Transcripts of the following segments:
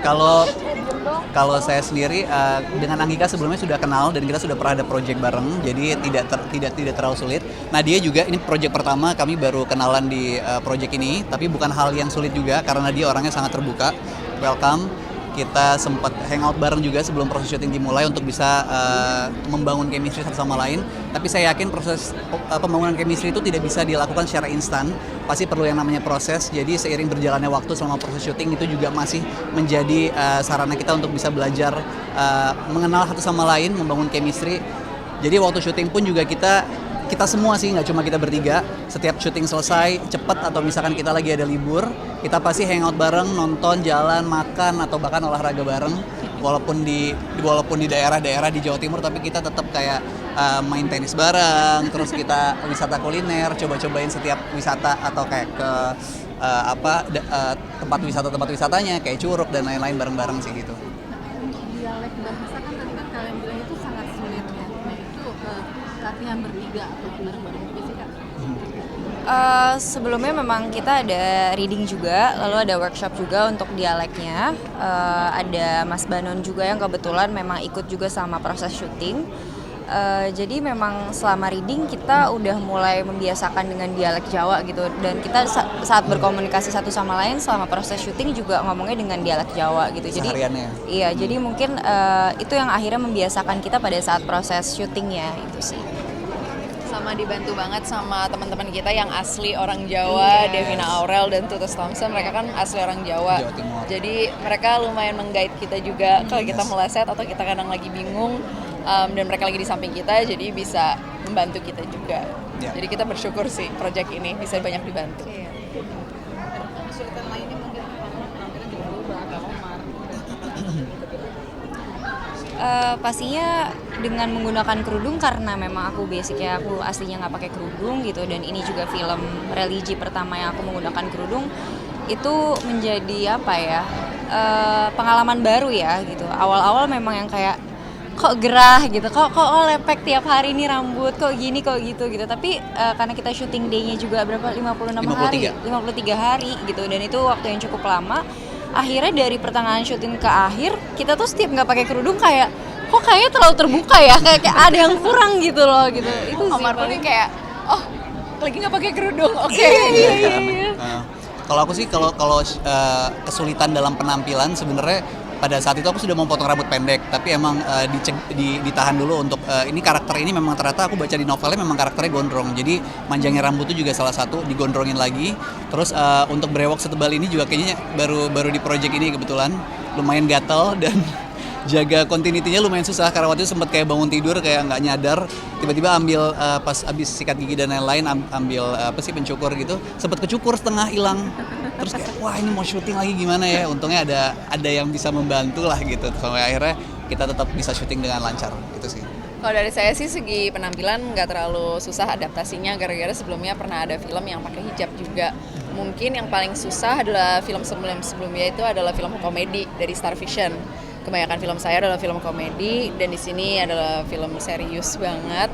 Kalau kalau saya sendiri dengan Anggika sebelumnya sudah kenal dan kita sudah pernah ada project bareng, jadi tidak terlalu sulit. Nah dia juga ini project pertama kami baru kenalan di project ini, tapi bukan hal yang sulit juga karena dia orangnya sangat terbuka, welcome. Kita sempat hangout bareng juga sebelum proses syuting dimulai untuk bisa membangun chemistry satu sama lain. Tapi saya yakin proses pembangunan chemistry itu tidak bisa dilakukan secara instan. Pasti perlu yang namanya proses. Jadi seiring berjalannya waktu selama proses syuting itu juga masih menjadi sarana kita untuk bisa belajar mengenal satu sama lain, membangun chemistry. Jadi waktu syuting pun juga kita semua sih, nggak cuma kita bertiga, setiap syuting selesai cepat atau misalkan kita lagi ada libur, kita pasti hangout bareng, nonton, jalan, makan atau bahkan olahraga bareng. Walaupun di daerah-daerah di Jawa Timur, tapi kita tetap kayak main tenis bareng, terus kita wisata kuliner, coba-cobain setiap wisata atau kayak ke tempat wisatanya kayak Curug dan lain-lain bareng-bareng sih gitu. Untuk dialek bahasa kan tadi kan kalian bilang itu sangat sulit ya. Nah itu latihan bertiga atau bareng-bareng juga sih Kak? Sebelumnya memang kita ada reading juga, lalu ada workshop juga untuk dialeknya. Ada Mas Banon juga yang kebetulan memang ikut juga sama proses syuting. Jadi memang selama reading kita udah mulai membiasakan dengan dialek Jawa gitu, dan kita saat berkomunikasi satu sama lain selama proses syuting juga ngomongnya dengan dialek Jawa gitu. Jadi iya, jadi mungkin itu yang akhirnya membiasakan kita pada saat proses syutingnya itu sih. Sama dibantu banget sama teman-teman kita yang asli orang Jawa, Devina Aurel dan Tutus Thompson, mereka kan asli orang Jawa. Jadi mereka lumayan meng-guide kita juga kalau kita meleset atau kita kadang lagi bingung. Dan mereka lagi di samping kita, jadi bisa membantu kita juga. Jadi kita bersyukur sih project ini bisa banyak dibantu. Kesulitan lainnya mungkin penampilan juga berubah agak Omar. Pastinya dengan menggunakan kerudung karena memang aku basicnya aku aslinya nggak pakai kerudung gitu, dan ini juga film religi pertama yang aku menggunakan kerudung, itu menjadi apa ya, pengalaman baru ya gitu. Awal-awal memang yang kayak kok gerah gitu, kok lepek tiap hari nih rambut, kok gini kok gitu. Tapi karena kita syuting day-nya juga berapa, 53 hari gitu, dan itu waktu yang cukup lama. Akhirnya dari pertengahan syuting ke akhir kita tuh setiap nggak pakai kerudung kayak kok kayaknya terlalu terbuka ya, kayak ada yang kurang gitu loh gitu. Itu sih Omar pun kayak lagi nggak pakai kerudung, oke. Iya. Kalau aku sih kalau kesulitan dalam penampilan sebenarnya pada saat itu aku sudah mau potong rambut pendek, tapi emang ditahan dulu untuk ini karakter ini memang ternyata aku baca di novelnya memang karakternya gondrong, jadi manjangnya rambut itu juga salah satu digondrongin lagi. Terus untuk brewok setebal ini juga kayaknya baru di project ini kebetulan lumayan gatel dan jaga continuity-nya lumayan susah karena waktu itu sempat kayak bangun tidur kayak nggak nyadar, tiba-tiba ambil pas abis sikat gigi dan lain-lain ambil pencukur gitu, sempat kecukur setengah hilang. Terus kayak wah ini mau syuting lagi gimana ya, untungnya ada yang bisa membantu lah gitu sampai akhirnya kita tetap bisa syuting dengan lancar gitu sih. Kalau dari saya sih segi penampilan nggak terlalu susah adaptasinya, gara-gara sebelumnya pernah ada film yang pakai hijab juga. Mungkin yang paling susah adalah film sebelumnya itu adalah film komedi dari Star Vision. Kebanyakan film saya adalah film komedi dan di sini adalah film serius banget.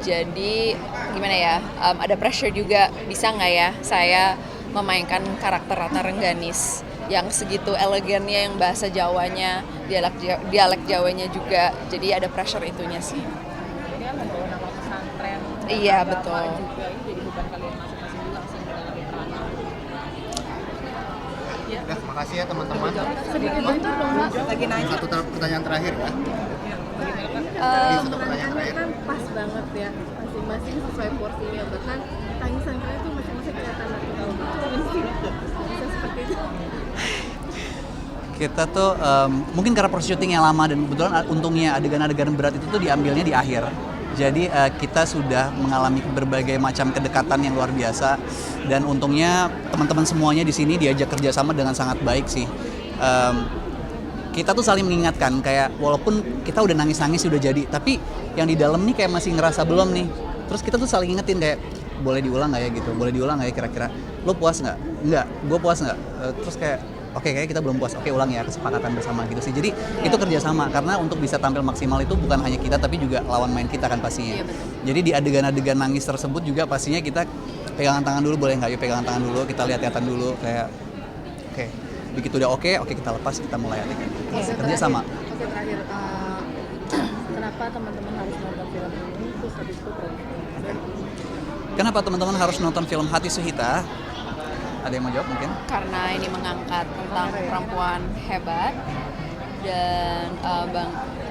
Jadi gimana ya, ada pressure juga, bisa nggak ya saya memainkan karakter Ratna Rengganis yang segitu elegannya, yang bahasa Jawanya, dialek Jawanya juga, jadi ada pressure itunya sih. Ini kan membawa nama pesantren. Iya betul. Juga ini jadi beban kalian masing-masing juga sih menjalani perannya. Udah, makasih ya teman-teman. Sedikit bentar dong Mas. Lagi nanya. Satu pertanyaan terakhir ya. Satu pertanyaan terakhir. Kan pas banget ya, masing-masing sesuai porsinya, bahkan tangisan kalian tuh masing-masing kelihatan natural banget. Bisa seperti itu. Kita tuh mungkin karena proses syuting yang lama dan kebetulan untungnya adegan-adegan berat itu tuh diambilnya di akhir. Jadi kita sudah mengalami berbagai macam kedekatan yang luar biasa dan untungnya teman-teman semuanya di sini diajak kerjasama dengan sangat baik sih. Kita tuh saling mengingatkan kayak walaupun kita udah nangis-nangis udah jadi, tapi yang di dalam nih kayak masih ngerasa belum nih. Terus kita tuh saling ingetin kayak boleh diulang nggak ya gitu, boleh diulang nggak ya kira-kira, lo puas nggak? Nggak, gue puas nggak? Terus kayak oke, kayaknya kita belum puas, oke ulang ya, kesepakatan bersama gitu sih. Jadi itu kerjasama, karena untuk bisa tampil maksimal itu bukan hanya kita tapi juga lawan main kita kan pastinya. Jadi di adegan-adegan nangis tersebut juga pastinya kita pegangan tangan dulu, boleh nggak yuk pegangan tangan dulu, kita lihat-lihatan dulu kayak oke. begitu udah oke kita lepas, kita mulai adegan. Kerja sama. Oke, terakhir, kenapa teman-teman harus nonton film ini? Terus habis itu Kenapa teman-teman harus nonton film Hati Suhita? Ada yang mau jawab mungkin? Karena ini mengangkat tentang perempuan hebat dan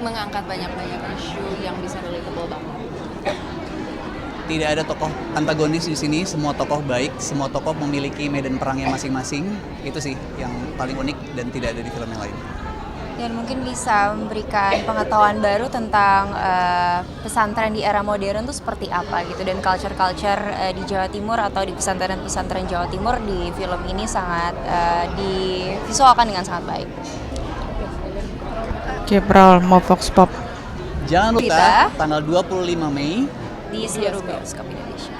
mengangkat banyak-banyak isu yang bisa relatable banget. Tidak ada tokoh antagonis di sini, semua tokoh baik, semua tokoh memiliki medan perangnya masing-masing. Itu sih yang paling unik dan tidak ada di film yang lain. Dan mungkin bisa memberikan pengetahuan baru tentang pesantren di era modern itu seperti apa gitu, dan culture-culture di Jawa Timur atau di pesantren-pesantren Jawa Timur di film ini sangat divisualkan dengan sangat baik. Oke, Prol, mau Vox Pop. Jangan lupa tanggal 25 Mei Di seluruh bioskop Indonesia.